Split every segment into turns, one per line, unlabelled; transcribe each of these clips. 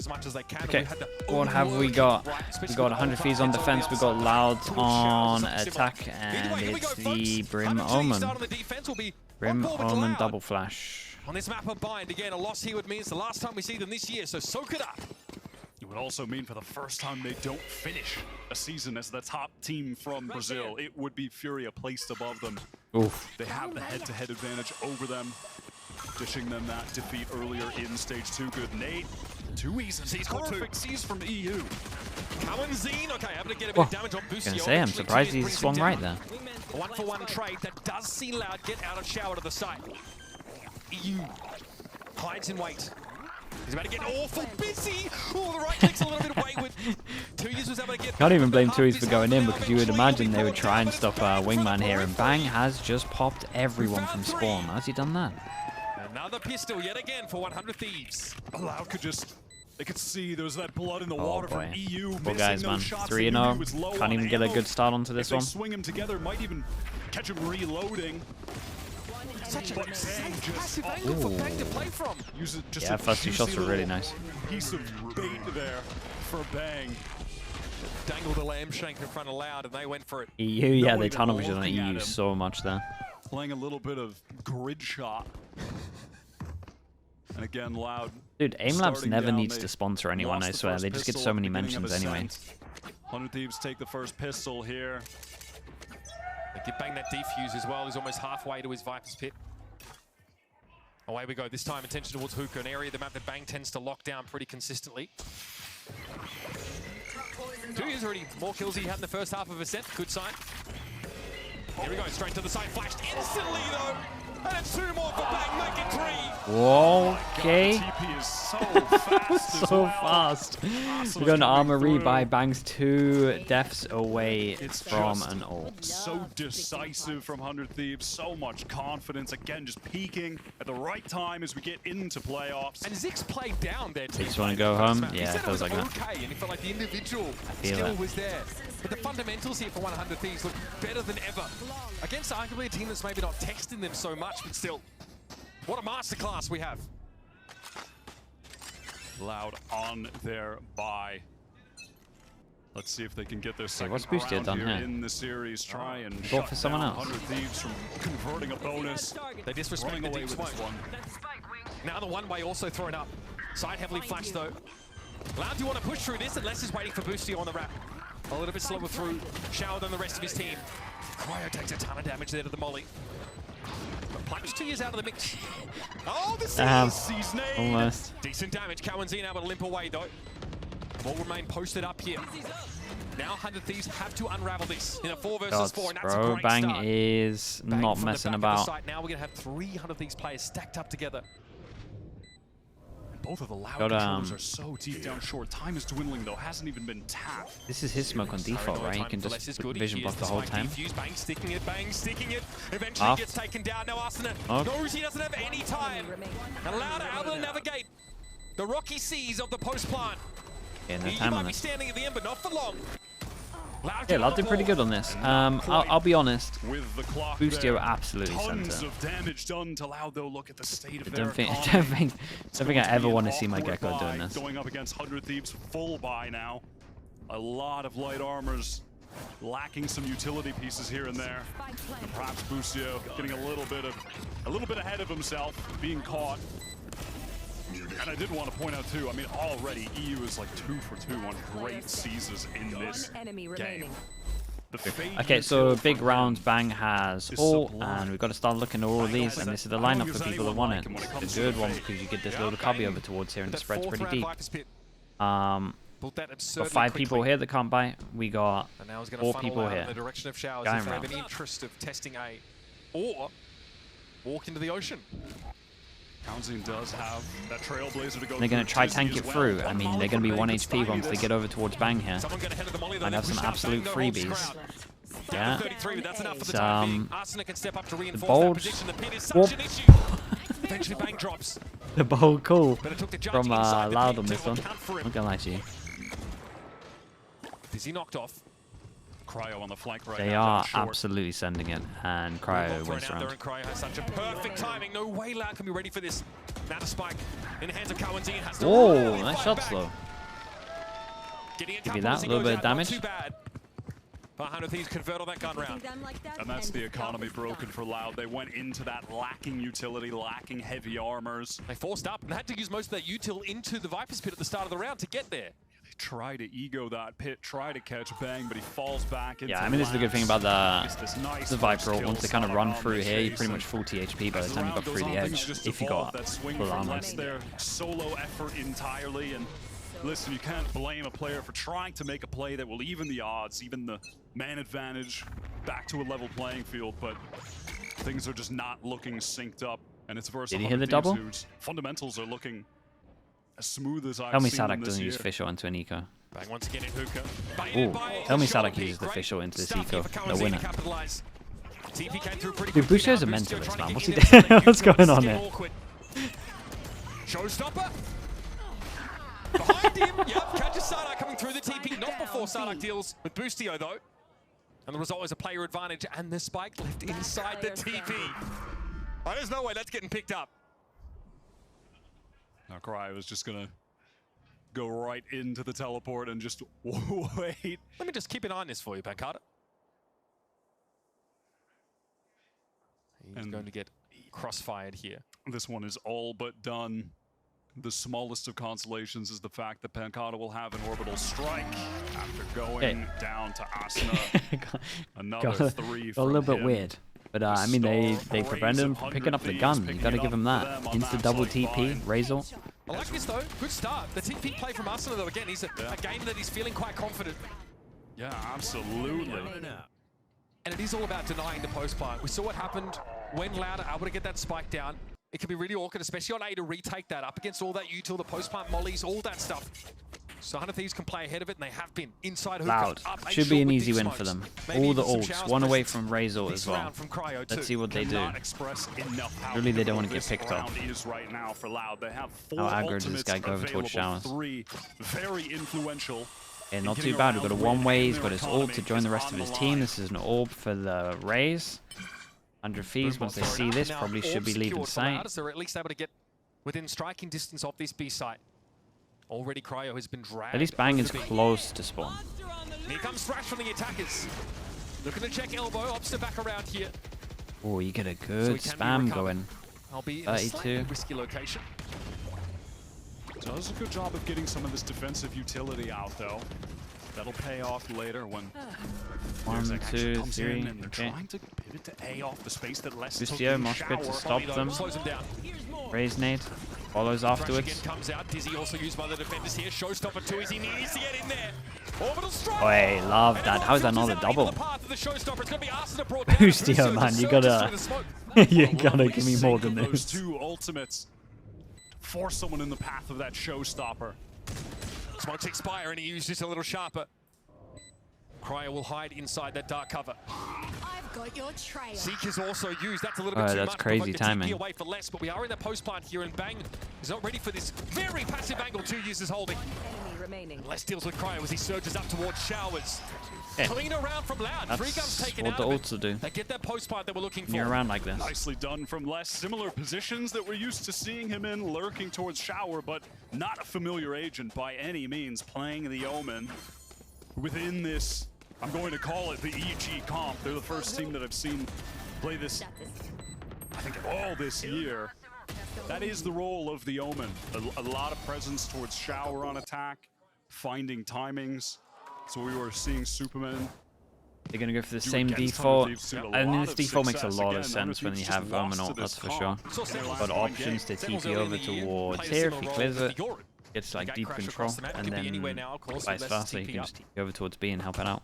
as much as they can.
Okay, what have we got? We got 100 Thieves on defense, we got Loud on attack, and it's the Brim Omen. Brim Omen double flash.
On this map of Bind, again, a loss here would mean it's the last time we see them this year, so soak it up.
It would also mean for the first time they don't finish a season as the top team from Brazil. It would be Furia placed above them.
Oof.
They have the head-to-head advantage over them, dishing them that defeat earlier in stage 2. Good nade. 2 easy. He's perfect C's from EU.
Kawanzine, okay, able to get a bit of damage on Busio.
Gonna say, I'm surprised he swung right there.
1-for-1 trade that does see Loud get out of shower to the side. EU hides in wait. He's about to get awful busy. Oh, the right click's a little bit wayward. Tuyes was able to get.
Can't even blame Tuyes for going in, because you would imagine they would try and stop Wingman here, and Bang has just popped everyone from spawn. How's he done that?
Another pistol yet again for 100 Thieves.
Loud could just. They could see there was that blood in the water from EU.
Poor guys, man. 3-0. Can't even get a good start onto this one.
Swing him together, might even catch him reloading.
Such a passive angle for Bang to play from.
Yeah, first 2 shots were really nice.
Piece of bait there for Bang.
Dangled a lamb shank in front of Loud, and they went for it.
EU, yeah, they tunnel vision on EU so much there.
Playing a little bit of grid shot. And again, Loud.
Dude, AimLabs never needs to sponsor anyone, I swear. They just get so many mentions anyway.
100 Thieves take the first pistol here.
They did bang that defuse as well. He's almost halfway to his Viper's pit. Away we go. This time attention towards Hookah, an area of the map that Bang tends to lock down pretty consistently. Tuyes already more kills than he had in the first half of Ascent. Good sign. Here we go. Straight to the side. Flashed instantly though. And it's 2 more for Bang. Make it 3.
Whoa, okay.
TP is so fast.
So fast. We're going to Armory by Bang's 2 deaths away from an ult.
So decisive from 100 Thieves. So much confidence. Again, just peaking at the right time as we get into playoffs.
And Zix played down there.
They just want to go home? Yeah, it feels like that.
Okay, and it felt like the individual skill was there. But the fundamentals here for 100 Thieves look better than ever. Against arguably a team that's maybe not texting them so much, but still, what a masterclass we have.
Loud on their bye. Let's see if they can get their second
what's Boosted done
here
here?
in the series. Try and
Go
shut
for someone
down
else.
100 Thieves from converting a bonus.
They disrespect
Running
the
away
deep
with this
smoke.
one.
Now the one-way also thrown up. Side heavily flashed though. Loud, do you want to push through this? Unless he's waiting for Boostio on the wrap. A little bit slower through. Shower than the rest of his team. Cryo takes a ton of damage there to the molly. But Plunge 2 years out of the mix. Oh, the C's nade!
Almost.
Decent damage. Kawanzine able to limp away though. Will remain posted up here. Now 100 Thieves have to unravel this in a 4 versus 4, and that's a great
Bang
start.
is
Bang
not
from the
messing
back of the
about.
site. Now we're going to have 300 Thieves players stacked up together.
Both of the Loud
Got,
controllers are so deep down short. Time is dwindling though. Hasn't even been tapped.
This is his smoke on default, right? He can just vision block the whole time.
Bang sticking it, Bang sticking it. Eventually gets taken down. Now Arsena knows he doesn't have any time. And Loud are able to navigate the rocky seas of the post plant.
Yeah, no
He
time
might
on
be
this.
standing at the end, but not for long.
Yeah, Loud did pretty good on this. I'll be honest.
With the clock
Boostio
there,
absolutely
tons
sent it.
of damage done to Loud though. Look at the state of
I
their
don't think
economy.
I ever want to see my
Awkward
Gecko doing
buy,
this.
Going up against 100 Thieves full buy now. A lot of light armors, lacking some utility pieces here and there. And perhaps Boostio getting a little bit ahead of himself, being caught. And I did want to point out too, I mean, already EU is like 2 for 2 on great seasons in this game.
Okay, so big round. Bang has ult, and we've got to start looking at all of these, and this is the lineup for people that want it. It's a good one because you get this little cubby over towards here, and it spreads pretty deep. Got 5 people here that can't buy. We got 4 people here.
In the direction of Showers
Going
if they have
round.
any interest of testing A, or walk into the ocean.
Kawanzine does have that Trailblazer to go.
They're going to try
Tizzy
tank
as
it
well.
through. I mean, they're going to be 1 HP once they get over towards Bang here.
Someone gonna head to the molly,
Might have some absolute freebies.
Yeah.
Yeah.
33, but that's enough for the time being. Arsena can step up to reinforce
bold
that position. The pin is
whoop.
such an issue. Eventually Bang drops.
The bowl cool
But it took the judge
from
inside the
Loud
pin
on this
to
one.
account for him.
I'm not gonna lie to you.
Dizzy knocked off.
Cryo on the flank right
They
now.
are
down short.
absolutely sending it, and Cryo wins round.
And Cryo has such a perfect timing. No way Loud can be ready for this. Now the spike in the hands of Kawandine has to
Whoa,
really
nice
fight
shots
back.
though.
Getting a
Give you
couple
that,
as he
a little
goes
bit of
out, not
damage.
Too bad. But 100 Thieves convert on that gun round.
And that's the economy broken for Loud. They went into that lacking utility, lacking heavy armors.
They forced up and had to use most of that util into the Viper's Pit at the start of the round to get there.
They try to ego that pit, try to catch Bang, but he falls back into
Yeah, I mean, this is the good thing about
nice
the Viper ult.
kill
Once they kind of run
around
through
the
here, you're
chase,
pretty
and
much full THP by the
as
time you
round
got
goes
through the
on, things
edge,
just
if you
evolve.
got
That swing
full
from
armor.
Lex there, solo effort entirely, and listen, you can't blame a player for trying to make a play that will even the odds, even the man advantage, back to a level playing field, but things are just not looking synced up, and it's versus
Did he hit the
100
double?
Thieves, whose fundamentals are looking as smooth as I've
Tell me
seen them
Sadak
this
doesn't
year.
use fish ult into an eco.
Bang once again in hookah.
Ooh, tell me Sadak uses the fish ult into this eco. No winner.
TP came through pretty
Dude,
quickly
Busio's
now.
a
Busio
mentalist,
trying
man.
to
What's
get
he
in there,
doing?
so
What's
they
going on
get
here?
awkward. Showstopper. Behind him, yep, catches Sadak coming through the TP. Not before Sadak deals with Boostio, though. And the result is a player advantage, and the spike left inside the TP. Oh, there's no way that's getting picked up.
Now Cryo was just gonna go right into the teleport and just wait.
Let me just keep an eye on this for you, Pancada. He's
And-
going to get crossfired here.
This one is all but done. The smallest of consolations is the fact that Pancada will have an orbital strike after going down to Asuna. Another
got,
three
got a little
from
bit
him.
weird. But I mean, they prevented him from picking up the gun. You got to give him that. Insta double TP, Razor.
I like this though, good start. The TP play from Asuna though, again, he's a game that he's feeling quite confident.
Yeah, absolutely.
And it is all about denying the post plant. We saw what happened when Loud are able to get that spike down. It can be really awkward, especially on A to retake that up against all that util, the post plant mollies, all that stuff. So 100 Thieves can play ahead of it, and they have been inside hookah.
Loud.
Up A
Should be
short
an
with
easy
deep
win for
smokes.
them.
Maybe
All the
even some
ults,
showers
one away
presence.
from Razor
This
as well.
round from Cryo too.
Let's see what they do.
Cannot express enough how
Really, they don't want to
pivotal
get picked
this
up.
round is right now for Loud. They have 4
How aggro does
ultimates
this guy go over towards
available,
Showers?
3 very influential.
Yeah, not
getting
too bad. We've got a
around
one-way. He's
within
got
their
his ult to
economy
join the
is
rest of
on
his
the
team.
line.
This is an orb for the Rays. 100 Thieves, once they see this,
Now,
probably should
orb
be leaving
secured for Loud,
sight.
as they're at least able to get within striking distance of this B site. Already Cryo has been dragged.
At least Bang
over
is
the B.
close to spawn.
Here comes Thrash from the attackers. Looking to check elbow, Obster back around here.
Oh, you get a
So
good
he can be
spam
recovered.
going.
I'll be in a
32.
slightly risky location.
Does a good job of getting some of this defensive utility out, though. That'll pay off later when
One,
Zerg actually
two,
comes
three.
in and they're
Okay.
trying to pivot to A off the space that Les took
Boostio,
in
mosh pit to
Shower.
stop
Tommy, though,
them.
slows him down.
Raise nade. Follows
Thrash
afterwards.
again comes out. Dizzy also used by the defenders here. Showstopper too as he needs to get in there. Orbital strike.
Oh, hey, love
And
that.
everyone
How is that
filters
not a
out
double?
into the path of the Showstopper. It's gonna be Arsenal brought down.
Boostio,
Boostio
man,
just
you
surges
gotta-
through the smoke.
You
A
gotta
lovely
give me more
sync
than
of those
this.
2 ultimates to force someone in the path of that Showstopper.
Smokes expire and he used just a little sharper. Cryo will hide inside that dark cover.
I've got your trail.
Seek is also used. That's a little bit
Oh,
too
that's
much.
crazy
Provoke the
timing.
TP away for less, but we are in the post plant here, and Bang is not ready for this very passive angle 2 users holding.
Enemy remaining.
Less deals with Cryo as he surges up towards Showers.
Yeah.
Clean around from Loud. 3 guns
That's
taken
what
out
the
of it.
ults will do.
They get that post plant that we're looking for.
You're around like this.
Nicely done from Les. Similar positions that we're used to seeing him in, lurking towards Shower, but not a familiar agent by any means, playing the Omen within this, I'm going to call it the EG comp. They're the first team that I've seen play this, I think, all this year. That is the role of the Omen. A lot of presence towards Shower on attack, finding timings. So we were seeing Superman.
They're gonna go for the
do
same
against
default.
100 Thieves to
I
a
mean,
lot
this
of
default makes a
success.
lot
Again,
of sense when
100
you
Thieves
have
just
Omen
lost
ult,
to
that's
this
for sure.
comp.
So
in their
Got
last
Got
nine
options to
games.
Settles
TP
early
over
in the year,
towards
plays a
here if
similar
he
role
clears
with
it.
the Yorin.
Gets like
Gate
deep
crash
control,
across the map,
and
could be
then
anywhere now, of course,
vice
with less
versa, you
TP
can
up.
just TP over towards B and help it out.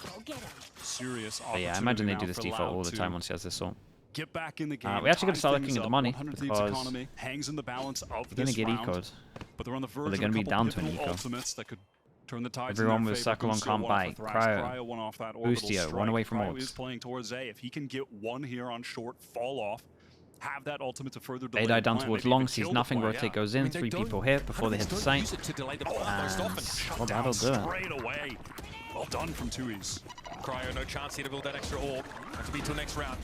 Go get him.
Serious
But yeah, I
opportunity
imagine they
now
do this
for
default
Loud
all the
to
time once he has this ult.
get back in the game.
We actually gotta
tie
start
things
looking at the
up.
money
100 Thieves
because
economy hangs in the balance of
They're gonna
this
get
round,
ecoed.
but they're on the verge
they're
of
gonna
a
be
couple
down to an
pivotal
eco.
ultimates that could turn the tides
Everyone
in their
with
favor.
Circle on
Boostio
can't
one off
bite.
the Thrash,
Cryo.
one off that orbital
Boostio,
strike.
one away from
Cryo
ults.
is playing towards A. If he can get one here on short, fall off, have that ultimate to further delay
They die
the
down
plan,
towards
maybe
long,
even
sees
kill the
nothing,
play,
rotate
yeah.
goes in, 3 people here before they hit the site.
Use it to delay the most
And
often.
well, that'll do it.
Straight away. Well done from Tui's.
Cryo, no chance here to build that extra orb. Have to be till next round.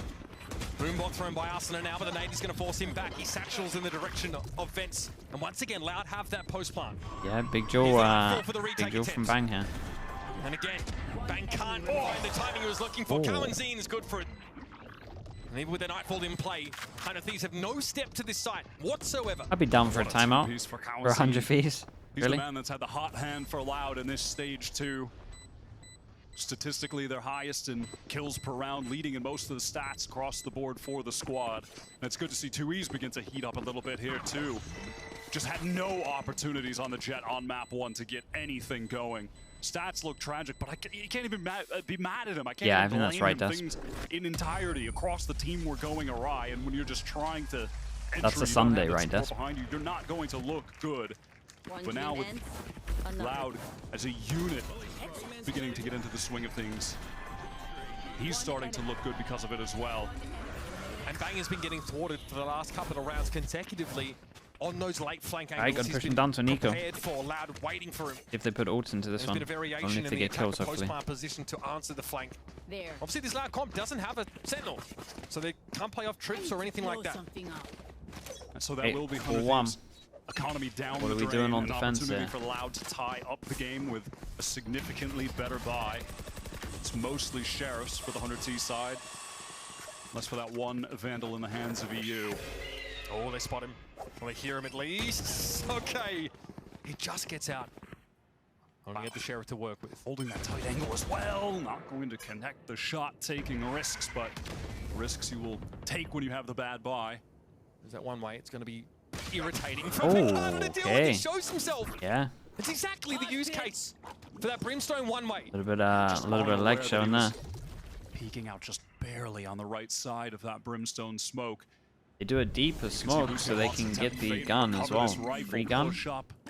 Boombot thrown by Arsenal now, but the nade is going to force him back. He satchels in the direction of Vents. And once again, Loud have that post plant.
Yeah, Big Joe from Bang here.
And again, Bang can't find the timing he was looking for. Kalamazine is good for it. And even with the Nightfall in play, Hundred Thieves have no step to this site whatsoever.
I'd be down for a timeout for 100 fees.
He's
Really?
the man that's had the hot hand for Loud in this stage 2. Statistically, they're highest in kills per round, leading in most of the stats across the board for the squad. And it's good to see 2Es begin to heat up a little bit here too. Just had no opportunities on the Jet on map 1 to get anything going. Stats look tragic, but you can't even be mad at him. I can't
Yeah, I
even
think that's
blame
right,
him.
Des.
Things in entirety across the team were going awry, and when you're just trying to
That's a Sunday, right, Des?
behind you, you're not going to look good. But now with Loud as a unit beginning to get into the swing of things, he's starting to look good because of it as well.
And Bang has been getting thwarted for the last couple of rounds consecutively on those late flank angles.
Alright, gonna push him down to Nico.
Prepared for Loud, waiting for him.
If they put ults into this
There's
one,
been a variation
only
in
if they
the
get
attack
kills,
the
hopefully.
post-plant position to answer the flank.
There.
Obviously, this Loud comp doesn't have a Sentinel, so they can't play off trips or anything like that.
And so that
Hey,
will be
4-1.
100 economy down
What
the
are we
drain,
doing on
an
defense
opportunity
here?
for Loud to tie up the game with a significantly better buy. It's mostly Sheriffs for the 100T side. Unless for that one Vandal in the hands of EU.
Oh, they spot him. Well, they hear him at least. Okay. He just gets out. Only had the Sheriff to work with.
Holding that tight angle as well. Not going to connect the shot, taking risks, but risks you will take when you have the bad buy.
There's that one way. It's going to be irritating for
Oh,
Picard to deal with.
okay.
He shows himself.
Yeah,
It's exactly the use case for that Brimstone one way.
a little bit of leg showing there.
Peeking out just barely on the right side of that Brimstone smoke.
They do a deeper smoke so they can get the gun as well. Free gun,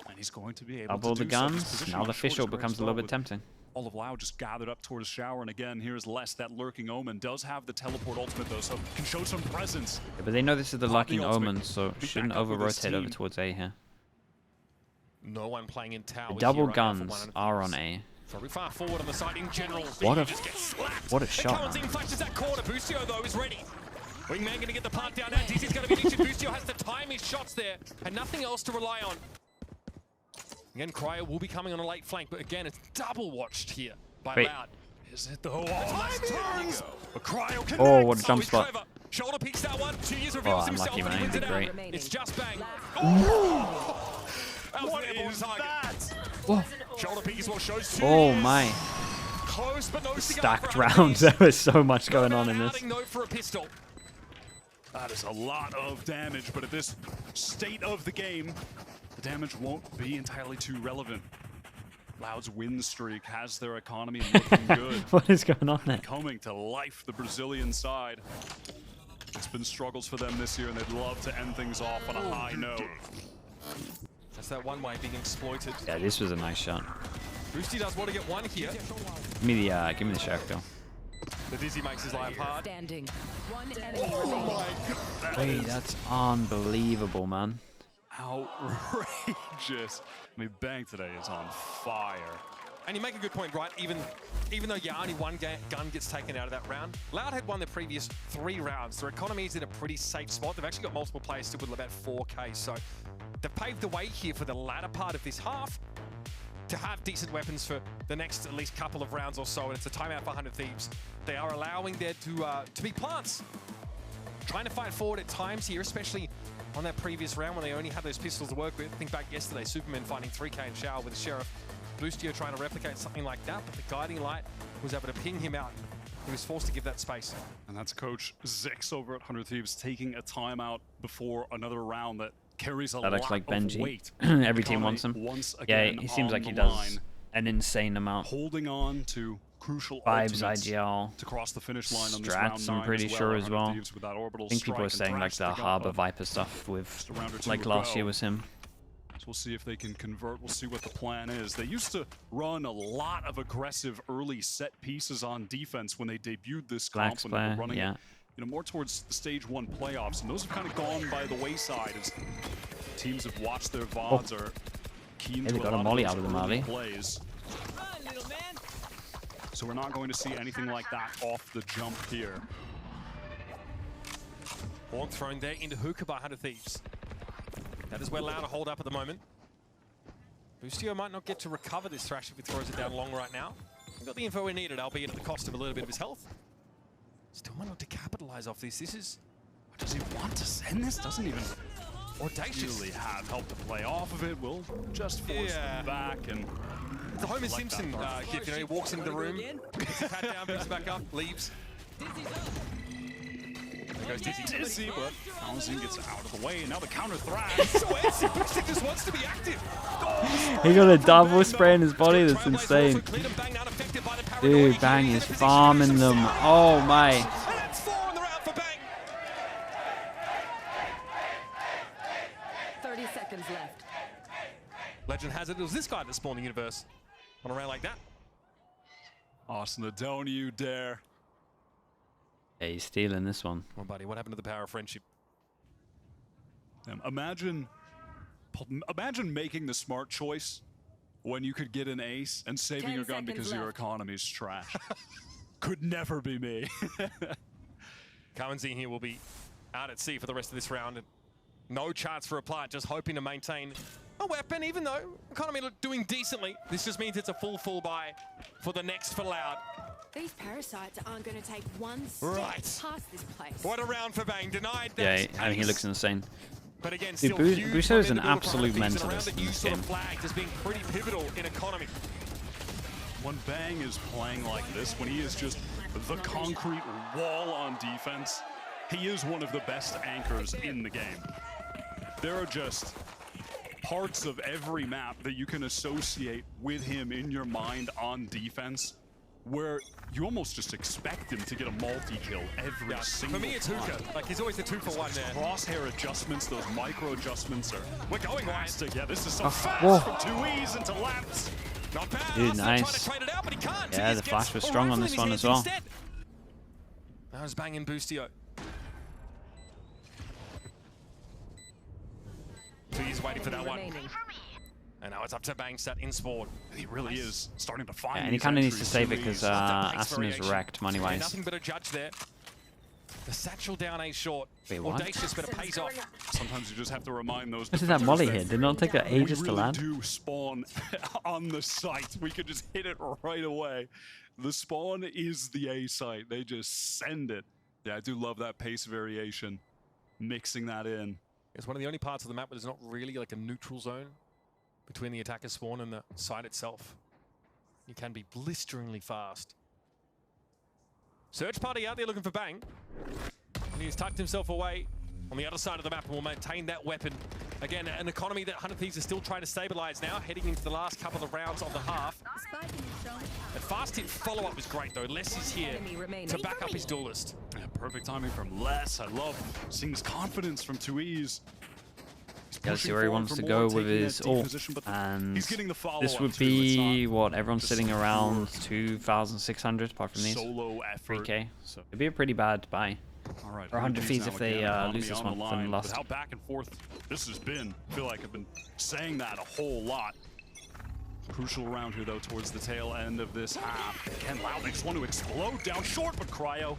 And he's going to be able
double
to
the
do so. His
guns.
position
Now
on
the
short
official
is very
becomes a little bit
solid.
tempting.
All of Loud just gathered up towards Shower, and again, here's Less, that lurking Omen. Does have the teleport ultimate though, so can show some presence.
Yeah, but they know this is the
Pop
lurking
the ultimate.
omen, so
Be
shouldn't
back up with his
over-rotate over
team.
towards A here.
No one playing in tower.
The double
here right now for
guns
100
are
Thieves.
on A.
Very far forward on the side in general.
What
He
a-
just gets slapped.
what a
And
shot,
Kalamazine
man.
flashes that corner. Bustio though is ready. Wingman gonna get the plant down now. Dizzy's gonna be injured. Bustio has to time his shots there and nothing else to rely on. Again, Cryo will be coming on a late flank, but again, it's double watched here by
Wait.
Loud.
Is it though? Oh, turns! A Cryo connects!
Oh, what a jump
he's
spot.
clever. Shoulder peeks that one. 2 years reveals himself
unlucky,
and he
man.
wins
He
it
did
out.
great.
It's just Bang. That was
What
an airborne
is
target.
that?
Whoa.
Shoulder peek as well shows 2
Oh
years.
my.
Close, but no cigar
Stacked
for 100
rounds.
Thieves.
There was so much going on in
Outing
this.
note for a pistol.
That is a lot of damage, but at this state of the game, the damage won't be entirely too relevant. Loud's win streak has their economy looking good.
What is going on there?
Coming to life, the Brazilian side. It's been struggles for them this year, and they'd love to end things off on a high note.
That's that one way being exploited.
Yeah, this was a nice shot.
Boosty does want to get one here.
Give me the sheriff kill.
The Dizzy makes his life hard.
Standing. One enemy remaining.
Wait, that's unbelievable, man.
Outrageous. I mean, Bang today is on fire.
And you make a good point, right? Even though only one gun gets taken out of that round, Loud had won the previous 3 rounds. Their economy is in a pretty safe spot. They've actually got multiple players still with about 4K, so they've paved the way here for the latter part of this half to have decent weapons for the next at least couple of rounds or so, and it's a timeout for 100 Thieves. They are allowing there to be plants. Trying to fight forward at times here, especially on that previous round when they only had those pistols to work with. Think back yesterday, Superman finding 3K in Shower with the Sheriff. Boostio trying to replicate something like that, but the Guiding Light was able to ping him out. He was forced to give that space.
And that's Coach Zix over at 100 Thieves taking a timeout before another round that carries a
That
lot
looks like
of
Benji.
weight.
Every team
Economy
wants him.
once
Yeah,
again
he seems
on
like he
the
does
line,
an insane amount.
holding on to crucial
Vibes,
ultimates
IGL.
to cross the finish line on this
Strats,
round 9
I'm pretty sure as
100
well.
Thieves with that orbital
I think people are
strike
saying
and
like
Thrash
the
to go
Harbor
up.
Viper stuff with
Just a round or two
like
to
last
go.
year was him.
So we'll see if they can convert. We'll see what the plan is. They used to run a lot of aggressive early set pieces on defense when they debuted this comp.
Flax
When they were
player,
running
yeah.
it, more towards the stage 1 playoffs, and those have kind of gone by the wayside as teams have watched their VODs are keen
Hey,
to
they
a
got a
lot
molly
those
out of the
early
molly.
plays. So we're not going to see anything like that off the jump here.
Horn thrown there into hookah by Hunter Thieves. That is where Loud to hold up at the moment. Boostio might not get to recover this Thrash if he throws it down long right now. He got the info we needed, albeit at the cost of a little bit of his health. Still might not to capitalize off this. This is
Does he want to send this? Doesn't even
audacious.
really have help to play off of it. We'll just force them back and
The Homer
like
Simpson
that
gif, you know, he walks into the room, puts his hat down, picks it back up, leaves. There goes Dizzy.
Dizzy, but Malzahn gets out of the way, and now the counter Thrash.
So Antsy Boostic just wants to be active.
He got a double spray in his body. That's insane. Dude, Bang is farming them. Oh my.
And that's 4 in the round for Bang.
30 seconds left.
Legend has it was this guy that spawned the universe on a round like that.
Austin, don't you dare.
Yeah, he's stealing this one.
Well, buddy, what happened to the power of friendship?
Imagine making the smart choice when you could get an ace and saving
10
your gun
seconds
because your
left.
economy's trash. Could never be me.
Kawanzin here will be out at sea for the rest of this round. And no chance for a plant, just hoping to maintain a weapon, even though economy doing decently. This just means it's a full buy for the next for Loud.
These parasites aren't going to take one step
Right.
past this place.
What a round for Bang, denied that.
Yeah, I mean, he looks insane.
But again,
Dude,
still
Busto is an
huge momentum
absolute
for Hunter Thieves, and a round
mentalist
that
in
you
this
sort of
game.
flagged as being pretty pivotal in economy.
When Bang is playing like this, when he is just the concrete wall on defense, he is one of the best anchors in the game. There are just parts of every map that you can associate with him in your mind on defense, where you almost just expect him to get a multi-kill every single
For me, it's
time.
hookah. Like, he's always the 2-for-1 there.
Crosshair adjustments, those micro adjustments are
We're going wide.
fantastic. Yeah, this is so fast
whoa.
from 2Es into laps.
Not bad.
Dude,
Arsenal
nice.
trying to trade it out, but he can't.
Yeah,
He
the
gets
flash was
a
strong on
rifle in
this
his
one
hands
as well.
instead. That was banging Boostio. So he's waiting for that one.
Remaining.
And now it's up to Bang sat in spawn.
He really is starting to find
Yeah, and he
these
kind of needs to
entries
save it
through
because
these.
Aston is
variation.
wrecked
Yeah,
money-wise.
nothing but a judge there. The satchel down A short.
Wait, what?
Audacious, but it pays off.
Sometimes you just have to remind those.
What is that
defenders
molly
that
hit? Did not take that ages
we
to
really
land.
do spawn on the site. We could just hit it right away. The spawn is the A site. They just send it. Yeah, I do love that pace variation. Mixing that in.
It's one of the only parts of the map where there's not really like a neutral zone between the attacker's spawn and the site itself. You can be blisteringly fast. Search party out there looking for Bang. And he's tucked himself away on the other side of the map and will maintain that weapon. Again, an economy that Hunter Thieves is still trying to stabilize now, heading into the last couple of rounds of the half. A fast hit follow-up was great though. Les is here
Enemy remaining.
to back up his duelist.
Yeah, perfect timing from Les. I love seeing his confidence from 2Es.
Gotta see where he wants to go with his ult, and
he's getting the
this would be what everyone's sitting around 2,600 apart from these
solo effort.
3k.
So,
It'd be a pretty bad buy.
all right,
Or 100 fees
now
if they,
again,
lose this
economy
one
on the
from
line.
last.
But how back and forth this has been. I feel like I've been saying that a whole lot. Crucial round here though towards the tail end of this half. Again, Loud makes one to explode down short, but Cryo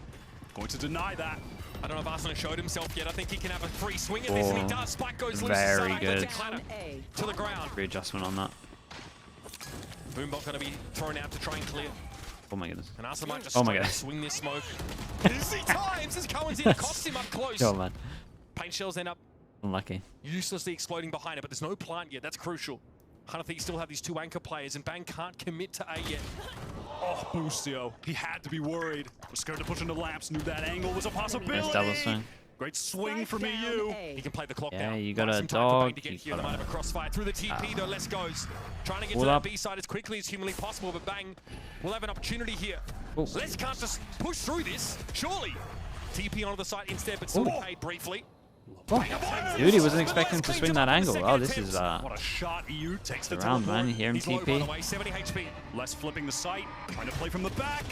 going to deny that.
I don't know if Arsenal showed himself yet. I think he can have a free swing at this, and he does. Spike goes loose.
Very
aside,
good.
lets it clatter
A.
to the ground.
Readjustment on that.
Boombot going to be thrown out to try and clear.
Oh my goodness.
And Arsenal might just
Oh my
straight up
God.
swing this smoke. Busy times as Cohen's in, costs him up close.
Go on, man.
Paint shells end up
Unlucky.
uselessly exploding behind it, but there's no plant yet. That's crucial. Hunter Thieves still have these 2 anchor players, and Bang can't commit to A yet.
Oh, Boostio. He had to be worried. Was scared to push into laps. Knew that angle was a possibility.
Nice double swing.
Great swing from
Spike down
EU.
A.
He can play the clock
Yeah,
now.
you got
Buy
a
some time for Bang
dog,
to get
you
here. They
got
might
a-
have a crossfire through the TP though. Les goes. Trying to get to
Pull
that
up.
B side as quickly as humanly possible, but Bang will have an opportunity here.
Oh.
Les can't just push through this, surely. TP onto the site instead, but still paid briefly.
Dude, he wasn't expecting to swing that angle. Oh, this is
What a shot. EU takes the
around, man. You hear him
He's low, by the
TP.
way, 70 HP.
Les flipping the sight. Trying to play from the back.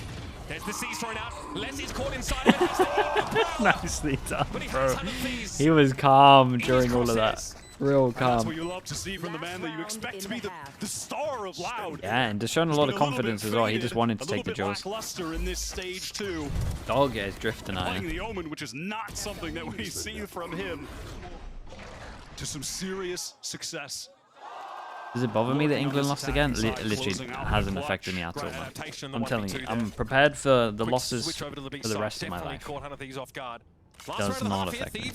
There's the C's thrown out. Les is caught inside of it. Has the
Nicely done,
but he
bro.
has Hunter Thieves.
He was calm
in his
during all of that.
crosshairs.
Real
That's
calm.
what you love to see from the man that you expect to be the star power of Loud.
Yeah, and just showing a lot of confidence as well. He just wanted to take the Jaws.
Lackluster in this stage too.
Dog, yeah, is drifting at
Playing
him.
the Omen, which is not something that we see from him. To some serious success.
Does it bother me that England lost again? Literally hasn't affected me at all, man. I'm telling you, I'm prepared for the losses for the rest of my life. Does not affect me.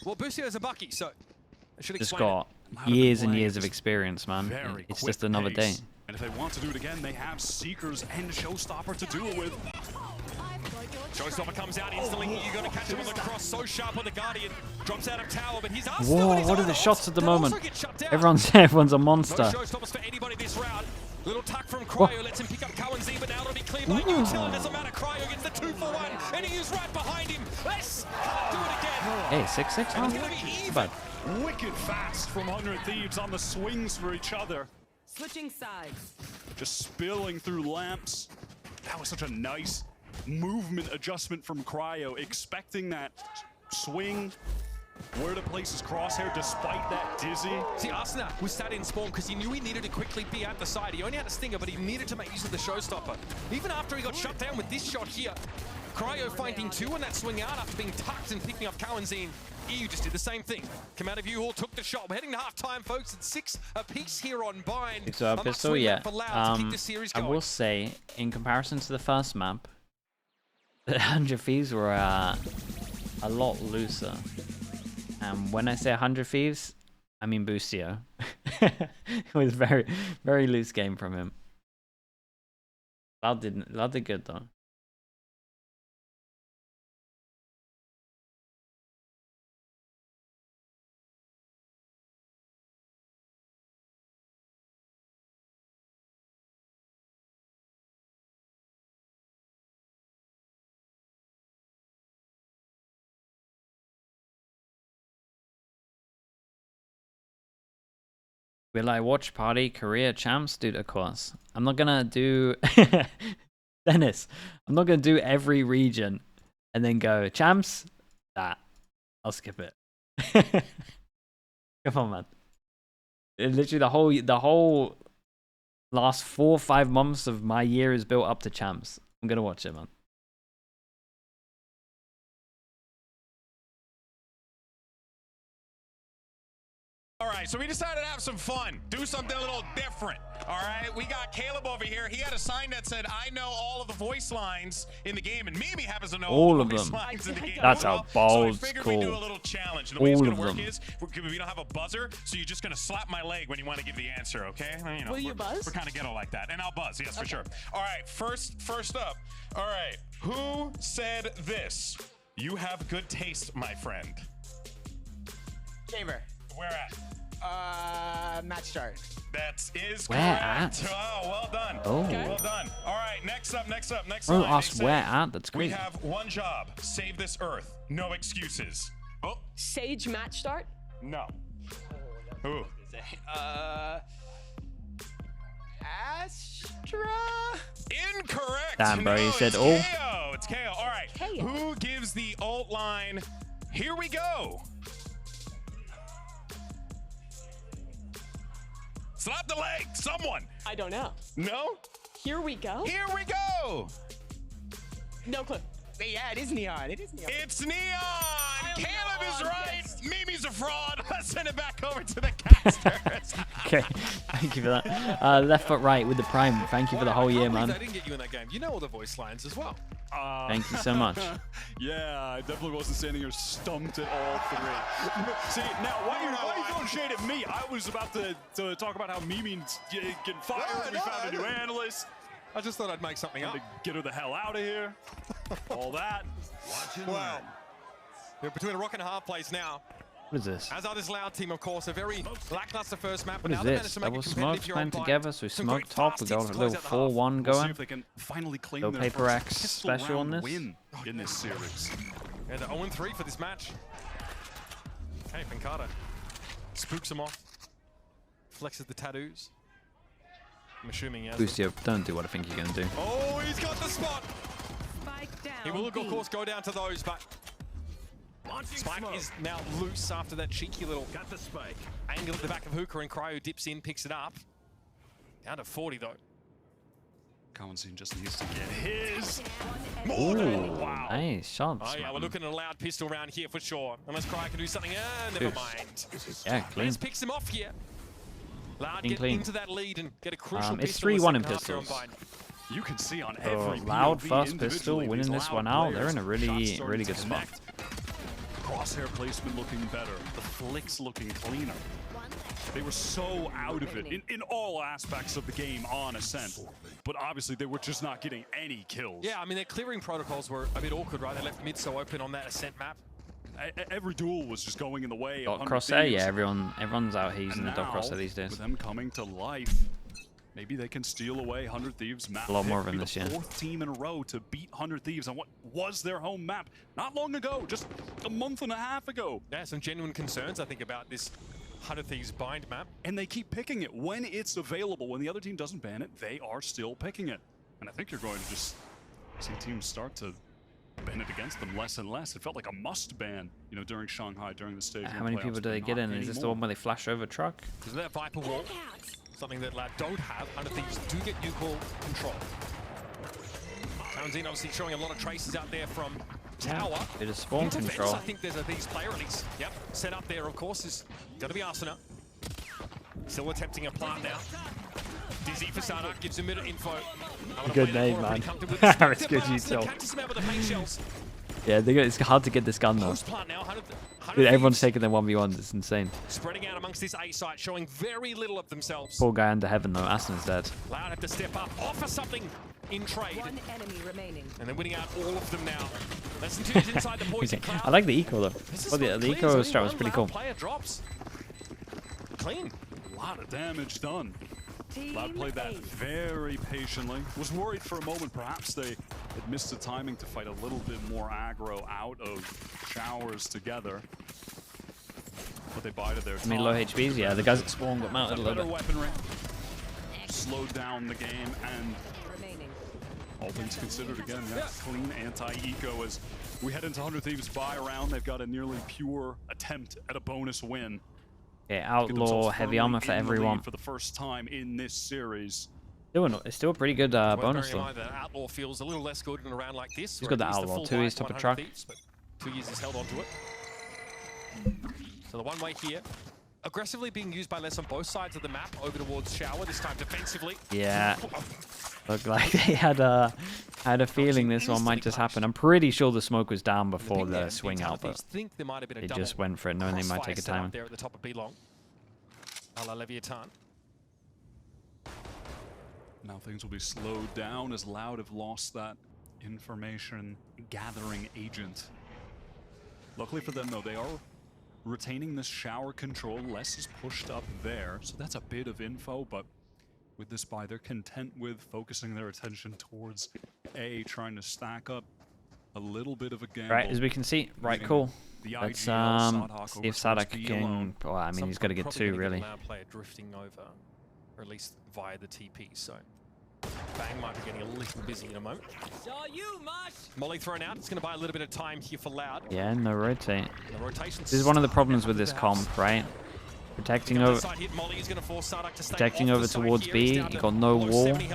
Well, Bussio's a bucky, so I should
Just
explain
got years and years of experience, man. It's just another day.
And if they want to do it again, they have Seekers and Showstopper to do it with.
Showstopper comes out instantly. You're going to catch him on the cross. So sharp on the Guardian. Drops out of tower, but he's asked.
Whoa, what are the shots at the moment? Everyone's a monster.
No Showstoppers for anybody this round. Little tuck from Cryo lets him pick up Cowan Z, but now it'll be cleared by Newtel. Doesn't matter. Cryo gets the 2-for-1, and he is right behind him. Let's do it again.
Hey, 6-6,
It's
huh?
going to be even.
But
Wicked fast from 100 Thieves on the swings for each other.
Switching sides.
Just spilling through lamps. That was such a nice movement adjustment from Cryo, expecting that swing, where to place his crosshair despite that dizzy.
See, Arsenal was sat in spawn because he knew he needed to quickly be at the side. He only had a stinger, but he needed to make use of the Showstopper. Even after he got shut down with this shot here, Cryo finding 2 on that swing out after being tucked and picking up Cowanzine. EU just did the same thing. Come out of U-Haul, took the shot. We're heading to half-time, folks. It's 6 apiece here on Bind.
so pistol, yeah. I will say, in comparison to the first map, the 100 Thieves were a lot looser. And when I say 100 Thieves, I mean Busio. It was very, very loose game from him. Loud did good though. Will I watch Party Korea Champs? Dude, of course. I'm not gonna do... Dennis, I'm not gonna do every region and then go, Champs? I'll skip it. Come on, man. Literally the whole last 4 or 5 months of my year is built up to Champs. I'm gonna watch it, man.
All right, so we decided to have some fun, do something a little different. All right, we got Caleb over here. He had a sign that said, "I know all of the voice lines in the game," and Mimi happens to know
all
the
of
voice
them.
lines in the game.
That's how balls
So we figured
cool.
we'd do a little challenge. The way it's
All
gonna
of
work
them.
is we don't have a buzzer, so you're just gonna slap my leg when you want to give the answer, okay? You know,
Will you buzz?
We're kind of ghetto like that, and I'll buzz, yes, for sure. All right, first up. All right, who said this? You have good taste, my friend.
Gamer.
Where at?
Match start.
That is
Where
correct.
at?
Oh, well done.
Oh.
Well done. All right, next up.
Bro,
line.
ask
They say,
where at? That's
We
crazy.
have one job. Save this earth. No excuses. Oh,
Sage match start.
no. Who?
Astra.
Incorrect.
Damn, bro,
no,
you said
it's
all.
KO. It's KO. All right.
KO.
Who gives the ult line? Here we go. Slap the leg. Someone.
I don't know.
No?
Here we go.
Here we go.
No clue.
Yeah, it is Neon. It is Neon.
It's Neon! Caleb is
Neon,
right!
yes.
Mimi's a fraud! Let's send it back over to the casters.
Okay, thank you for that. Left foot right with the prime. Thank you for the whole year, man.
I didn't get you in that game. You know all the voice lines as well.
Thank you so much.
Yeah, I definitely wasn't standing here stumped at all 3. See, now why are you throwing shade at me? I was about to talk about how Mimi's getting fired. We found a new analyst.
I just thought I'd make something up.
To get her the hell out of here. All that.
Wow. We're between a rock and a hard place now.
What is this?
As are this Loud team, of course, a very lackluster first map.
What is this? Double smokes playing together, so we
Some
smoke
great
top,
fast
we got
hits
a
to
little
close out the
4-1
We'll see
going.
if they can finally claim
Go
their
Paper
first
X
pistol
special on
round
this.
win in this series.
And 0-3 for this match. Okay, Pincata spooks him off. Flexes the tattoos. I'm assuming he has them.
Busio, don't do what I think you're going to do.
Oh, he's got the spot.
Spike down.
He will, of course, go down to those, but Spike is now loose after that cheeky little angle at the back of Hookah, and Cryo dips in, picks it up. Down to 40 though.
Kawanzin just needs to get his.
Ooh,
Wow.
nice shots.
Oh yeah, we're looking at a loud pistol round here for sure. Unless Cry can do something. Never mind.
Yeah, clean.
Let's picks him off here. Loud
Clean,
get
clean.
into that lead and get a crucial
It's
pistol
3-1 in
the second half here on
pistols.
Bind.
You can see on
So
every
Loud
POV
first pistol
individually,
winning
these
this
Loud
one out. They're
players,
in a really,
shots starting
really
to
good spot.
connect. Crosshair placement looking better. The flicks looking cleaner. They were so out of it in all aspects of the game on Ascent. But obviously they were just not getting any kills.
Yeah, I mean, their clearing protocols were a bit awkward, right? They left mid so open on that Ascent map.
Every duel was just going in the way
Dot
of
crosshair,
Thieves.
yeah, everyone's out here using
And
the dot
now,
crosshair these days.
with them coming to life, maybe they can steal away 100 Thieves map.
A lot
pick,
more of them
be
this
the
year.
4th team in a row to beat 100 Thieves on what was their home map not long ago, just a month and a half ago.
Yeah, some genuine concerns, I think, about this 100 Thieves bind map.
And they keep picking it when it's available. When the other team doesn't ban it, they are still picking it. And I think you're going to just see teams start to ban it against them less and less. It felt like a must ban, you know, during Shanghai, during the stage.
How many people do they get in? Is this the one where they flash over truck?
Isn't that Viper wall? Something that Loud don't have. 100 Thieves do get nuke control. Kawanzin obviously showing a lot of traces out there from Tower.
Bit of spawn
In defense,
control.
I think there's a Thieves player at least. Yep, set up there, of course, is going to be Arsena. Still attempting a plant now. Dizzy for Sardak gives him a bit of info.
Good name, man. It's good util. Yeah, it's hard to get this gun though. Dude, everyone's taking their 1v1s. It's insane.
Spreading out amongst this A site, showing very little of themselves.
Poor guy under heaven though. Asena's dead.
Loud have to step up, offer something in trade.
One enemy remaining.
And they're winning out all of them now. Less than 2 minutes inside the poison cloud.
I like the eco though.
This is
Oh, the
clean,
eco
so
strat was
one
pretty
Loud
cool.
Player drops. Clean.
A lot of damage done. Loud played that very patiently. Was worried for a moment perhaps they had missed the timing to fight a little bit more aggro out of showers together. But they bided their time.
I mean, low HPs, yeah. The guys at spawn got mounted a
Better
little bit.
weaponry. Slowed down the game, and
Remaining.
all things considered, again, yeah, clean anti-eco as we head into 100 Thieves buy round. They've got a nearly pure attempt at a bonus win.
Yeah,
Get
outlaw,
themselves
heavy
firmly
armor for
in the lead
everyone.
for the first time in this series.
It's still a pretty good
Worth
bonus
bearing in
though.
mind that Outlaw feels a little less good in a round like this.
He's
where
got
at
the
least
Outlaw
full
too,
buy
he's top of
100
track.
Thieves, but 2 years he's held onto it. So the one way here, aggressively being used by less on both sides of the map, over towards Shower, this time defensively.
Yeah. Looked like they had a feeling this one might just happen. I'm pretty sure the smoke was down before the swing out, but
think there might have been a
they
double
just went for it knowing they might
crossfire
take a
set up
time.
there at the top of B-Long. A la Leviathan.
Now things will be slowed down as Loud have lost that information gathering agent. Luckily for them though, they are retaining this shower control. Less is pushed up there, so that's a bit of info, but with this buy, they're content with focusing their attention towards A, trying to stack up a little bit of a gamble.
Right, as we can see, right,
Leaving
cool.
the
Let's
IGL Sadhak
see
over
if Sadhak
towards B
can.
alone.
Well, I mean, he's got to get
Probably
2
gonna get
really.
a Loud player drifting over, or at least via the TP. So Bang might be getting a little busy in a moment. Molly thrown out. It's going to buy a little bit of time here for Loud.
Yeah, no rotate.
The rotation.
This is one of the problems with this comp, right? Protecting over, protecting over towards B. You got no wall.
30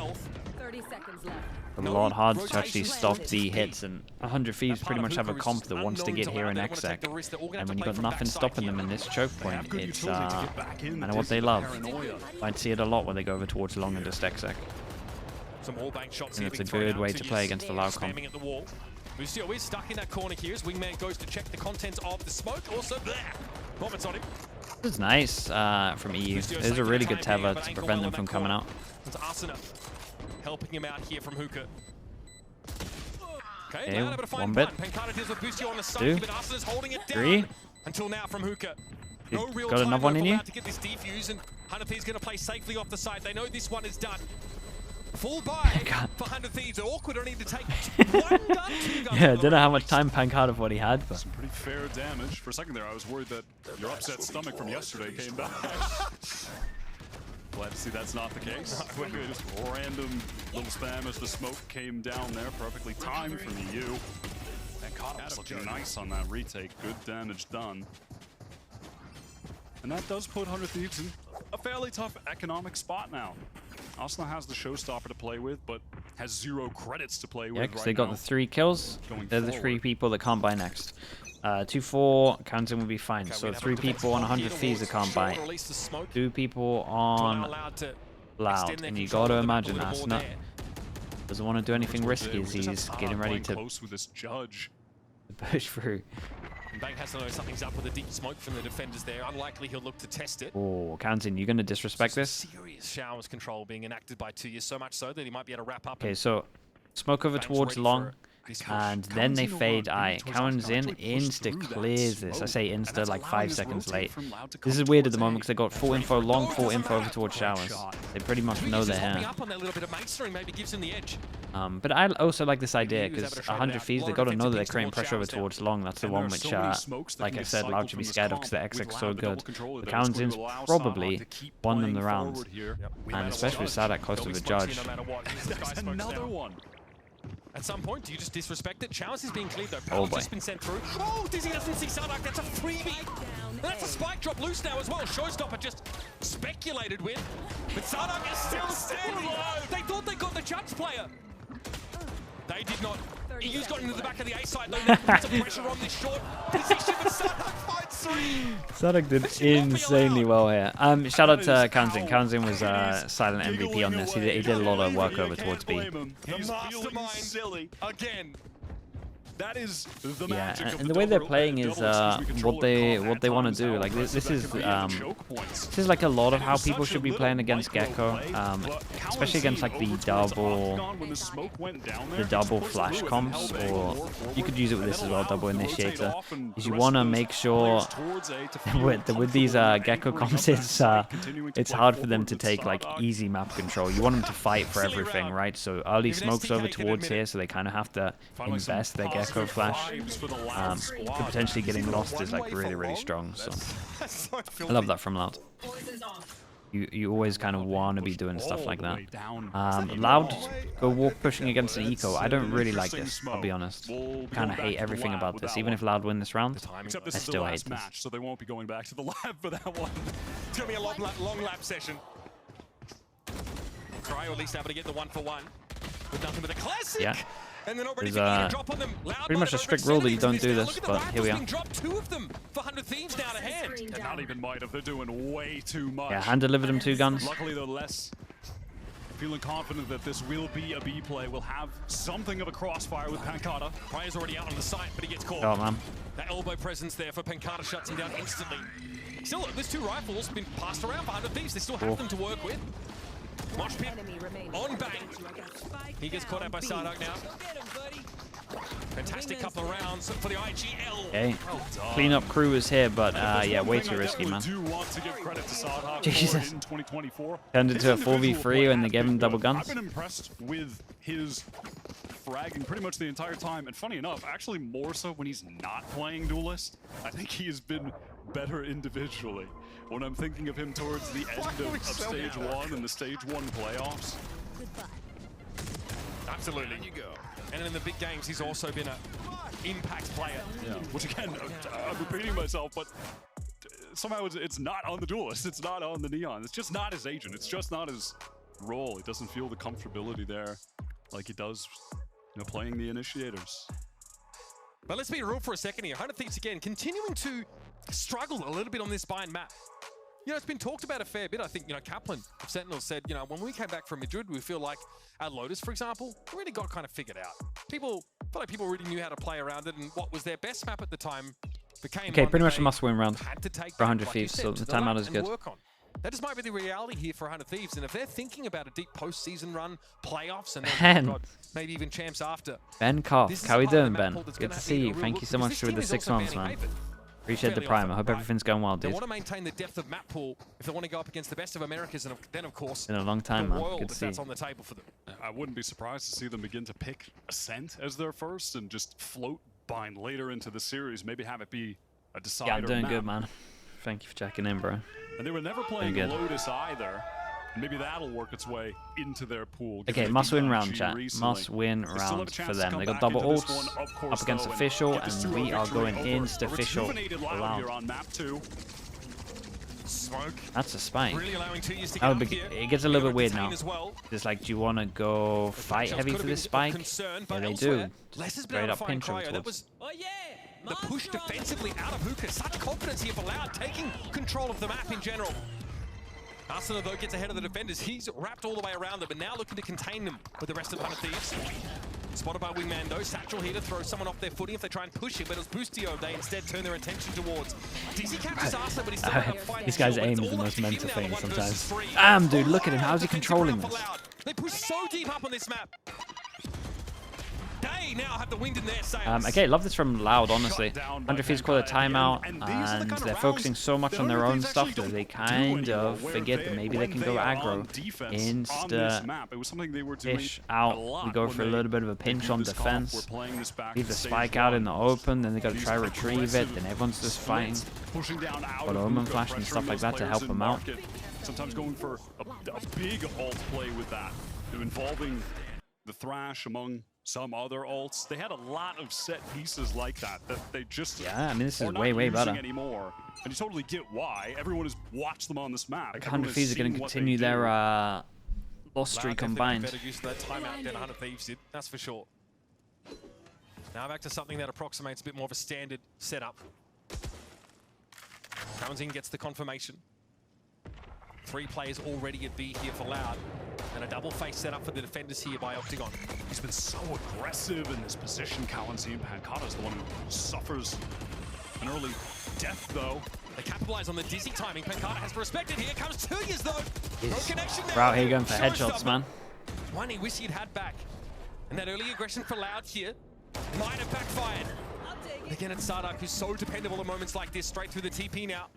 seconds left.
A lot hard to actually stop the hits, and 100 Thieves pretty much have a comp that wants to get here in exec. And when you've got nothing stopping them in this choke point, it's kind of what they love. I'd see it a lot when they go over towards long and just exec.
Some wall bank shots
And
here
it's a
being thrown
good
out.
way
2
to play
years
against the Loud comp.
spamming at the wall. Lucio is stuck in that corner here as Wingman goes to check the contents of the smoke. Also, there. Moments on him.
This is nice from EU. There's a really good tether to prevent them from coming out.
It's Arsena helping him out here from Hookah. Okay,
Okay,
Loud able to find
one bit.
Pancada deals with Busio on the side,
2.
but Arsena's holding it down.
3.
Until now from Hookah. No real
Got
time
another one in
for
you?
Loud to get this defuse, and 100 Thieves going to play safely off the side. They know this one is done. Full buy for 100 Thieves. Awkward, don't need to take 1 gun, 2 guns.
Yeah, I don't know how much time Pancada of what he had, but
Some pretty fair damage. For a second there, I was worried that your upset stomach from yesterday came back. Glad to see that's not the case. Just random little spam as the smoke came down there. Perfectly timed from EU. And Pancada's looking nice on that retake. Good damage done. And that does put 100 Thieves in a fairly tough economic spot now. Arsenal has the showstopper to play with, but has 0 credits to play with.
Yeah, because
right
they got
now.
the 3 kills.
Going
They're the 3
forward.
people that can't buy next. 2-4, counting will be fine.
Okay,
So
we have
3
a defensive
people on
bomb
100
here
thieves that
towards
can't buy.
shore, release the smoke.
2 people
Not
on
allowed to
Loud.
extend their
And you
control
gotta
of the map a
imagine
little
that's
more
not...
there.
Doesn't want to do anything risky
We
as
just have
he's
Salah
getting ready
playing
to
close with this judge.
push through.
And Bang has to know something's up with the deep smoke from the defenders there. Unlikely he'll look to test it.
Oh, Counting, you gonna disrespect this?
Serious showers control being enacted by Tuya, so much so that he might be able to wrap up.
Okay,
and
so smoke over
Bang's
towards
ready
long,
for his push.
and then they
Cowan's in
fade
a run,
eye.
beating towards
Cowan's
Arsenal,
in,
actually pushed
insta
through that
clears this. I
smoke,
say
and
insta
that's
like
allowing
5
his
seconds
rotate
late.
from Loud to
This
come
is weird at
towards
the moment
A.
because they got full info long, full info over towards showers. They pretty much know
Tuya's
they're
just hopping
here.
up on that little bit of mastering, maybe gives him the edge.
But I also like this idea
he was able
because
to shred it
100
out.
thieves, they
Lot
got
of
to know that they're
defensive
creating
towards
pressure over
showers now.
towards long. That's the
And there
one
are
which,
so many smokes that
like
can
I
get
said, Loud
cycled
should be
from this
scared of
comp
because the
with
Exec's
Loud
so
with double
good.
control.
The
That was going
Counzin's
to allow Salah
probably
to keep
won them
playing
the round.
forward here.
And especially with Sadak close to the judge.
There's another one.
At some point, do you just disrespect it? Showers is being cleared though.
Oh
Power's
boy.
just been sent through. Oh, Dizzy doesn't see Sadak. That's a freebie. And that's a spike drop loose now as well. Showstopper just speculated win. But Sadak is still standing. They thought they got the judge player. They did not. He's got into the back of the A side though. Now puts some pressure on this short position. But Sadak finds 3.
Sadak did insanely well here. Shout out to Counzin. Counzin was silent MVP on this. He did a lot of work over towards B.
He's
mastermind.
silly.
Again.
That is the
Yeah,
magic of
and
the
the way they're
double-
playing is what they want to do. Like this is like a lot of how people should be playing against Gecko, especially against like the double flash comps, or you could use it with this as well, double initiator. Is you want to make sure with these Gecko comps, it's hard for them to take like easy map control. You want them to fight for everything, right? So early smokes over towards here, so they kind of have to invest their Gecko flash. So potentially getting lost is like really strong. So I love that from Loud. You always kind of want to be doing stuff like that. Loud go walk pushing against an eco. I don't really like this, I'll be honest. Kind of hate everything about this. Even if Loud win this round,
Except this
I
is the
still hate
last
this.
match, so they won't be going back to the lab for that one.
It's going to be a long lap session. Cry, or at least able to get the 1-for-1 with nothing but a classic.
Yeah.
And they're not ready
There's,
to get a drop on them. Loud
pretty much
might
a
have
strict rule that you don't
overextended
do
now.
this,
Look at the
but here we
rifles
are.
being dropped, 2 of them for 100 Thieves down to hand.
They're not even might have. They're doing way too much.
Yeah, hand delivered him 2 guns.
Luckily, they're less feeling confident that this will be a B play. We'll have something of a crossfire with Pancata.
Pryor's already out on the site, but he gets caught.
Oh man.
That elbow presence there for Pancata shuts him down instantly. Still, there's 2 rifles been passed around for 100 Thieves. They still have them to work with. Mosh pit
Enemy remaining.
on Bang. He gets caught out by Sardak now. Fantastic couple of rounds for the IGL.
Okay. Cleanup crew is here, but yeah, way too risky, man.
Do want to give credit to Sadhak
Jesus.
in 2024.
Turned into a
His individual
4v3
play
when they
has
gave
been
him double
good.
guns.
I've been impressed with his fragging pretty much the entire time, and funny enough, actually more so when he's not playing Duelist. I think he has been better individually. When I'm thinking of him towards the end of Stage 1 and the Stage 1 playoffs.
Absolutely. You go. And in the big games, he's also been an impact player.
Yeah. Which again, I'm repeating myself, but somehow it's not on the Duelist. It's not on the Neon. It's just not his agent. It's just not his role. He doesn't feel the comfortability there like he does, playing the Initiators.
But let's be real for a second here. 100 Thieves again, continuing to struggle a little bit on this Bayern map. It's been talked about a fair bit. I think, Kaplan of Sentinel said, when we came back from Madrid, we feel like at Lotus, for example, we really got kind of figured out. I feel like people really knew how to play around it, and what was their best map at the time became
Okay,
one
pretty
that
much a
they
must-win round
had to take
for 100
like you
Thieves,
said,
so
to
the
lab
timeout is
and
good.
work on. That just might be the reality here for 100 Thieves, and if they're thinking about a deep postseason run, playoffs, and then
Ben.
maybe even champs after.
Ben Koff,
This is
how
a
we
part of the
doing,
map
Ben?
pool that's
Good
gonna
to see
need a
you.
real
Thank
look,
you so
because
much
this
for
team
the
is
6
also
months,
banning
man.
Haven
Appreciate the
fairly
prime.
often,
I hope
right?
everything's going well,
They
dude.
want to maintain the depth of map pool if they want to go up against the best of Americas, and then of course
In a long time,
the
man.
world
Good to
if
see
that's
you.
on the table for them.
I wouldn't be surprised to see them begin to pick Ascent as their first and just float Bind later into the series. Maybe have it be a decider
Yeah, I'm doing
map.
good, man. Thank you for checking in, bro.
And they were never playing
good.
Lotus either. Maybe that'll work its way into their pool. given
Okay,
they
must-win
beat
round,
IG
chat.
recently.
Must-win
They still have a
round
chance
for
to
them.
come
They got
back
double
into this
ults
one, of course,
up against
though,
official,
get this
and
2-0
we are
victory
going
over
into
a
official
rejuvenated Loud
round.
here on map 2.
smoke.
That's a spike.
Really allowing 2 years to get
That
up
would be,
here.
it gets a little bit weird
Contain
now.
as well.
It's like, do you want to go fight heavy for this spike?
Concern,
Yeah,
but
they
elsewhere,
do.
Les has been
Straight
able
up
to find
pinch him
Cryo. That
towards.
was the push defensively out of Hookah. Such confidence here for Loud, taking control of the map in general. Arsenal, though, gets ahead of the defenders. He's wrapped all the way around them, but now looking to contain them with the rest of the Hundred Thieves. Spotted by Wingman, though. Satchel here to throw someone off their footing if they try and push it, but it's Boostio they instead turn their attention towards. Dizzy catches Arsenal, but he's still got to fight.
This guy's aim is the most mental thing sometimes. Damn, dude, look at him. How's he controlling this?
They push so deep up on this map. They now have the wind in their sails.
Okay, love this from Loud, honestly. 100 Thieves call a timeout, and they're focusing so much on their own stuff that they kind of forget that maybe they can go aggro. Insta-ish out. We go for a little bit of a pinch on defense. Leave the spike out in the open, then they got to try retrieve it, then everyone's just fighting. Got Omen Flash and stuff like that to help them out.
Sometimes going for a big ult play with that, involving the Thrash among some other ults. They had a lot of set pieces like that they just
yeah, I mean, this is
are not
way
using
better
anymore. And you totally get why. Everyone has watched them on this map.
Like 100 Thieves are going to continue their loss streak combined.
Better use that timeout than 100 Thieves did, that's for sure. Now back to something that approximates a bit more of a standard setup. Townsend gets the confirmation. 3 players already at B here for Loud. And a double face set up for the defenders here by Octagon.
He's been so aggressive in this position. Kalen's Pancata's the one who suffers an early death, though.
They capitalize on the dizzy timing. Pancata has respected. Here comes 2 years, though. No connection now.
We're out here going for headshots, man.
One he wished he'd had back. And that early aggression for Loud here might have backfired. Again, it's Sardak, who's so dependable at moments like this. Straight through the TP now.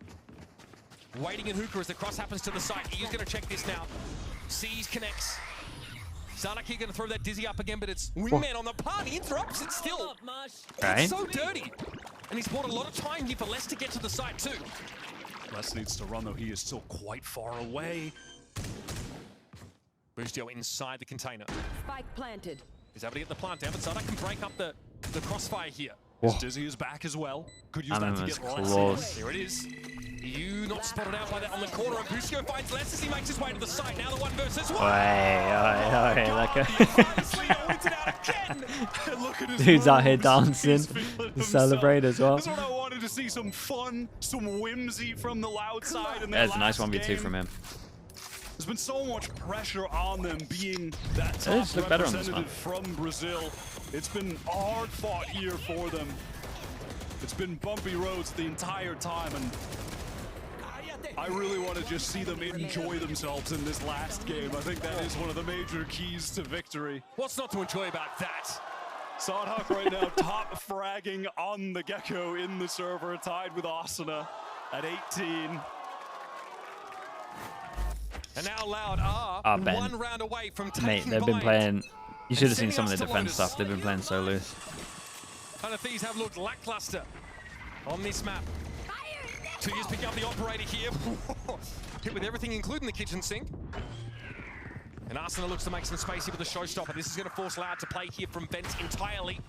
Waiting in Hookah as the cross happens to the site. He's going to check this now. Sees, connects. Sardak here going to throw that dizzy up again, but it's Wingman on the part. He interrupts it still.
Okay.
It's so dirty. And he's bought a lot of time here for Les to get to the site too.
Les needs to run, though. He is still quite far away.
Boostio inside the container.
Spike planted.
He's able to get the plant down, but Sardak can break up the crossfire here.
Dizzy is back as well. Could use
that
that to
was
get
close.
Here it is. You not spotted out by that on the corner, and Boostio finds Les as he makes his way to the site. Now the 1 versus 1.
Dude's out here dancing to celebrate as well.
That's what I wanted to see, some fun, some whimsy from the Loud side. In
That's a nice 1v2 from him.
There's been so much pressure on them being that
They
top
just look better on this
representative from Brazil. It's been a hard-fought year for them. It's been bumpy roads the entire time, and I really want to just see them enjoy themselves in this last game. I think that is one of the major keys to victory.
What's not to enjoy about that?
Sardak right now top fragging on the Gecko in the server, tied with Asuna at 18.
And now Loud are
Ben.
1 round away from taking
Mate, they've been
Bind.
playing... You should have seen
sending
some of
us
the
to
defense
Lotus.
stuff. They've been playing so loose.
Hundred Thieves have looked lackluster on this map. 2 years picking up the operator here. Hit with everything, including the kitchen sink. And Arsenal looks to make some space here with the showstopper. This is going to force Loud to play here from vents entirely.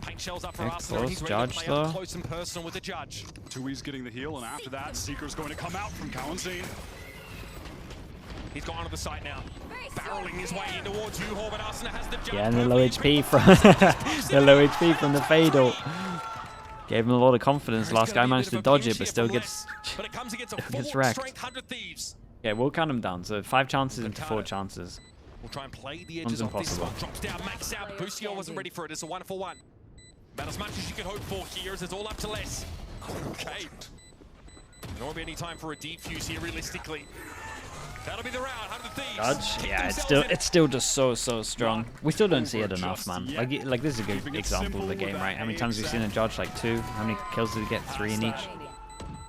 Paint shells up for
Okay,
Arsenal.
close
He's ready to
Judge,
play up
though.
close and personal with the Judge.
Tui's getting the heal, and after that, Seeker's going to come out from Kalen's.
He's gone to the site now. Barreling his way in towards Yuhor, but Arsenal has the Judge.
Yeah, and the low HP from the low HP from the fade ult. Gave him a lot of confidence. Last guy managed to dodge it, but still gets wrecked. Okay, we'll count him down. So 5 chances into 4 chances.
We'll try and play the edges
One's
off this
impossible.
one. Drops down, max out. Boostio wasn't ready for it. It's a 1-for-1. About as much as you can hope for here, as it's all up to Les. Okay. There won't be any time for a defuse here, realistically. That'll be the round. 100 Thieves.
Judge,
Kick
yeah,
themselves
it's still just so strong. We still don't see it enough, man. Like this is a good example of the game, right? How many times we've seen a Judge like 2? How many kills did he get? 3 in each?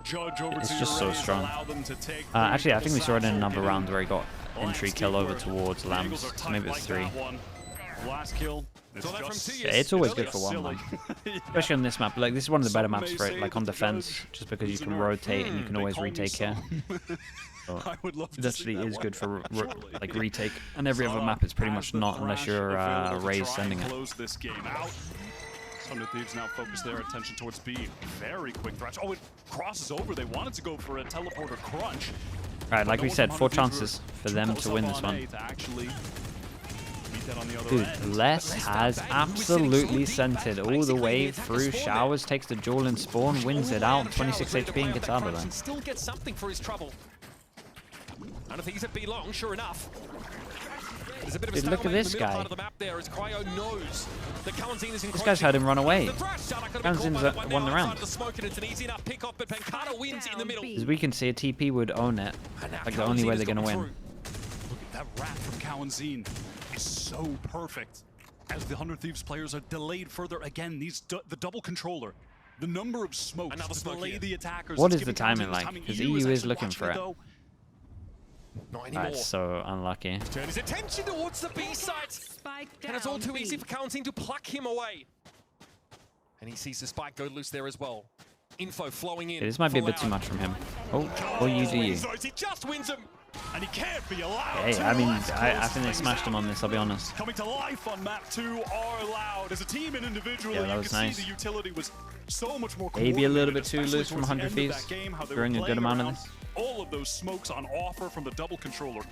Judge over
It's
to
just
your
so
right,
strong.
allow them to take
Actually, I think we saw it in
Satchel,
another
get
round where he got entry kill over
Landscaper.
towards
The
Lambs.
angles are
So maybe
tight
it's
like
3.
that one. Last kill. It's
So that from
just
2
Yeah,
years.
it's always
silly.
good for 1, man.
Yeah.
Especially on this map. Like, this is one of the better
Some
maps
may
for it,
say
like on
that the
defense,
Judge
just because you
is
can
an
rotate and you can
They
always
call me
retake here.
some. I would love
It
to see
actually
that
is
one
good for
happen,
like
surely.
retake. And every other map it's pretty much not unless you're Raze sending it.
Close this game out. Thunder Thieves now focus their attention towards B. Very quick thresh. Oh, it crosses over. They wanted to go for a teleporter crunch.
Right, like
No
we
one
said,
from
4
Thunder Thieves
chances
were
for
too
them
close
to
up
win
on
this
A
one.
to actually beat that on the other
Dude,
end.
Les has absolutely centered all the way through. Showers, takes the jewel and spawn, wins it out, 26 HP and gets out of there.
Still gets something for his trouble. I don't think he's at B long, sure enough. There's a bit of a
Dude, look at
stalemate in
this
the middle
guy.
part of the map there as Cryo knows that Kalanzin is
This guy's had him run away.
Kalanzin's
won the round.
The smoke and it's an easy enough pick off, but Pancada wins in the middle.
As we can see, a TP would own it. Like the only way they're going to win.
Look at that rat from Kalanzin is so perfect. As the 100 Thieves players are delayed further again, the double controller, the number of smokes
Another
to
smoke
delay
here.
the attackers.
What
it's
is the
giving
timing
Kalanzin
like?
timing.
Because
EU
EU is
actually
looking
watching
for it.
though.
Not anymore.
That's so unlucky.
Turn his attention towards the B site.
Spike
And it's all
down
too
B.
easy for Kalanzin to pluck him away. And he sees the spike go loose there as well. Info flowing in.
Yeah, this might be a
full
bit too
out.
much from him. Oh, or you do you.
He just wins him.
And he can't be allowed.
Hey,
to.
I mean,
Let's
I
close
think they
things
smashed him
out.
on this, I'll be honest.
Coming to life on map 2 are loud. As a team and individually,
Yeah, that
you
was
can
nice.
see the utility was so much more
Maybe a little bit too
coordinated,
loose from
especially
100
towards the end of
Thieves,
that game, how they were
during a good
playing
amount of
around
this.
All of those smokes on offer from the double controller.